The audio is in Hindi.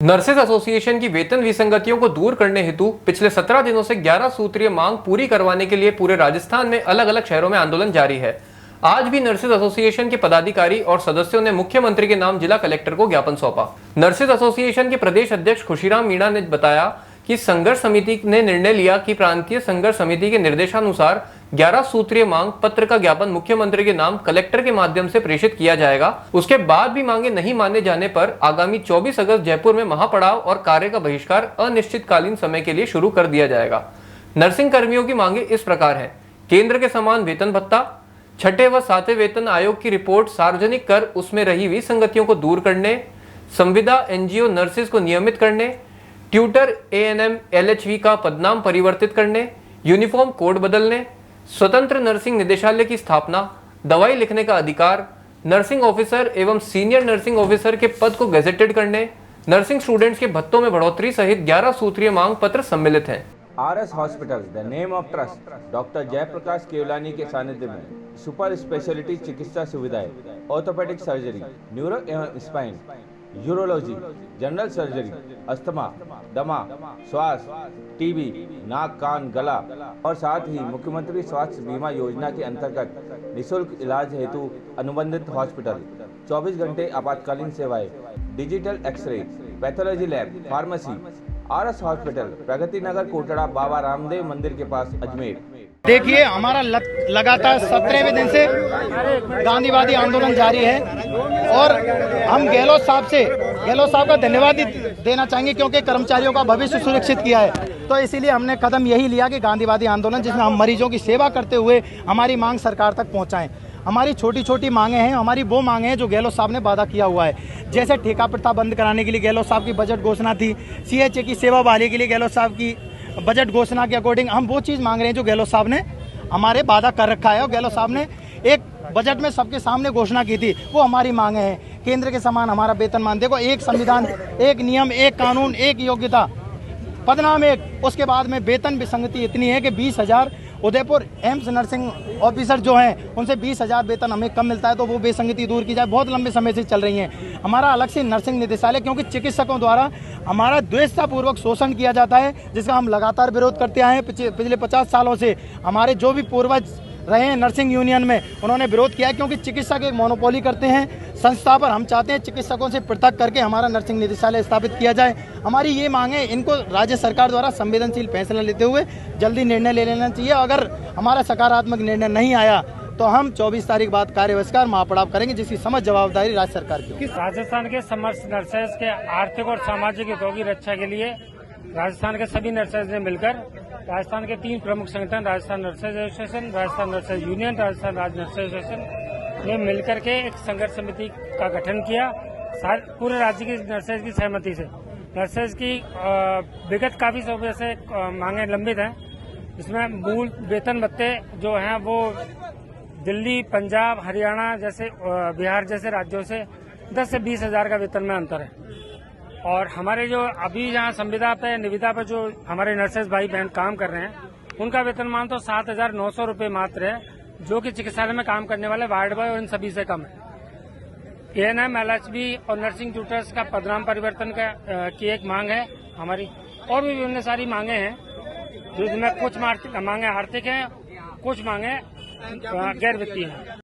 नर्सेज एसोसिएशन की वेतन विसंगतियों को दूर करने हेतु पिछले 17 दिनों से 11 सूत्रीय मांग पूरी करवाने के लिए पूरे राजस्थान में अलग अलग शहरों में आंदोलन जारी है। आज भी नर्सेज एसोसिएशन के पदाधिकारी और सदस्यों ने मुख्यमंत्री के नाम जिला कलेक्टर को ज्ञापन सौंपा। नर्सेज एसोसिएशन के प्रदेश अध्यक्ष खुशीराम मीणा ने बताया कि संघर्ष समिति ने निर्णय लिया कि प्रांतीय संघर्ष समिति के निर्देशानुसार 11 सूत्रीय मांग पत्र का ज्ञापन मुख्यमंत्री के नाम कलेक्टर के माध्यम से प्रेषित किया जाएगा। उसके बाद भी मांगे नहीं माने जाने पर आगामी 24 अगस्त जयपुर में महापड़ाव और कार्य का बहिष्कार अनिश्चितकालीन समय के लिए शुरू कर दिया जाएगा। नर्सिंग कर्मियों की मांगे इस प्रकार है: केंद्र के समान वेतन भत्ता, छठे व सातवें वेतन आयोग की रिपोर्ट सार्वजनिक कर उसमें रही विसंगतियों को दूर करने, संविदा एनजीओ नर्सेज को नियमित करने, ट्यूटर एएनएम एलएचवी का पदनाम परिवर्तित करने, यूनिफॉर्म कोड बदलने, स्वतंत्र नर्सिंग निदेशालय की स्थापना, दवाई लिखने का अधिकार, नर्सिंग ऑफिसर एवं सीनियर नर्सिंग ऑफिसर के पद को गैजेटेड करने, नर्सिंग स्टूडेंट्स के भत्तों में बढ़ोतरी सहित 11 सूत्रीय मांग पत्र सम्मिलित हैं। RS hospital the name of trust doctor Jaiprakash Kewalani के सानिध्य में सुपर स्पेशलिटी चिकित्सा सुविधाएं, ऑर्थोपेडिक सर्जरी, न्यूरो एवं spine, urology, general surgery, asthma, दमा, श्वास, टीबी, नाक कान गला और साथ ही मुख्यमंत्री स्वास्थ्य बीमा योजना के अंतर्गत निःशुल्क इलाज हेतु अनुबंधित हॉस्पिटल, 24 घंटे आपातकालीन सेवाएं, digital x ray, pathology lab, pharmacy. RS hospital, Pragati Nagar, Kotda, Baba Ramdev मंदिर के पास, अजमेर। देखिए, हमारा लगातार 17वें दिन से गांधीवादी आंदोलन जारी है और हम गहलोत साहब का धन्यवाद देना चाहेंगे क्योंकि कर्मचारियों का भविष्य सुरक्षित किया है। तो इसीलिए हमने कदम यही लिया कि गांधीवादी आंदोलन जिसमें हम मरीजों की सेवा करते हुए हमारी मांग सरकार तक पहुंचाएं। हमारी छोटी छोटी मांगे हैं, हमारी वो मांगे हैं जो गहलोत साहब ने वादा किया हुआ है। जैसे ठेका प्रथा बंद कराने के लिए गहलोत साहब की बजट घोषणा थी, सीएचए की सेवा बहाली के लिए गहलोत साहब की बजट घोषणा के अकॉर्डिंग हम वो चीज़ मांग रहे हैं जो गहलोत साहब ने हमारे वादा कर रखा है और गहलोत साहब ने एक बजट में सबके सामने घोषणा की थी, वो हमारी मांगे हैं। केंद्र के समान हमारा वेतनमान, देखो एक संविधान, एक नियम, एक कानून, एक योग्यता, पदनाम एक, उसके बाद में वेतन विसंगति इतनी है कि 20,000 उदयपुर एम्स नर्सिंग ऑफिसर जो हैं उनसे 20,000 वेतन हमें कम मिलता है, तो वो विसंगति दूर की जाए। बहुत लंबे समय से चल रही हैं। हमारा अलग से नर्सिंग निदेशालय, क्योंकि चिकित्सकों द्वारा हमारा द्वेषतापूर्वक शोषण किया जाता है, जिसका हम लगातार विरोध करते आए हैं। पिछले 50 सालों से हमारे जो भी पूर्वज रहे हैं नर्सिंग यूनियन में, उन्होंने विरोध किया है क्योंकि चिकित्सक एक मोनोपोली करते हैं संस्था पर। हम चाहते हैं चिकित्सकों से पृथक करके हमारा नर्सिंग निदेशालय स्थापित किया जाए। हमारी ये मांग है, इनको राज्य सरकार द्वारा संवेदनशील फैसला लेते हुए जल्दी निर्णय ले लेना चाहिए। अगर हमारा सकारात्मक निर्णय नहीं आया तो हम 24 तारीख बाद कार्य बहिष्कार महापड़ाव करेंगे, जिसकी समझ जवाबदारी राज्य सरकार की होगी। राजस्थान के समस्त नर्सेज के आर्थिक और सामाजिक हितों की रक्षा के लिए राजस्थान के सभी नर्सेज ने मिलकर राजस्थान के 3 प्रमुख संगठन, Rajasthan nurses association, Rajasthan nurses union, Rajasthan राज्य नर्सेज एसोसिएशन ने मिलकर के एक संघर्ष समिति का गठन किया। पूरे राज्य की नर्सेज की सहमति से नर्सेज की विगत काफी समय से मांगे लंबित हैं। इसमें मूल वेतन भत्ते जो हैं वो दिल्ली, पंजाब, हरियाणा जैसे, बिहार जैसे राज्यों से 10 से 20,000 का वेतन में अंतर है। और हमारे जो अभी यहाँ संविदा पे, निविदा पर जो हमारे नर्सेज भाई बहन काम कर रहे हैं, उनका वेतनमान तो 7,900 रुपये मात्र है, जो कि चिकित्सालय में काम करने वाले वार्ड बॉय और इन सभी से कम है। एएनएम, एलएचवी और नर्सिंग ट्यूटर्स का पदनाम परिवर्तन की एक मांग है हमारी, और भी विभिन्न सारी मांगे हैं, जिसमें कुछ मांगे आर्थिक हैं, कुछ मांगे गैर वित्तीय हैं।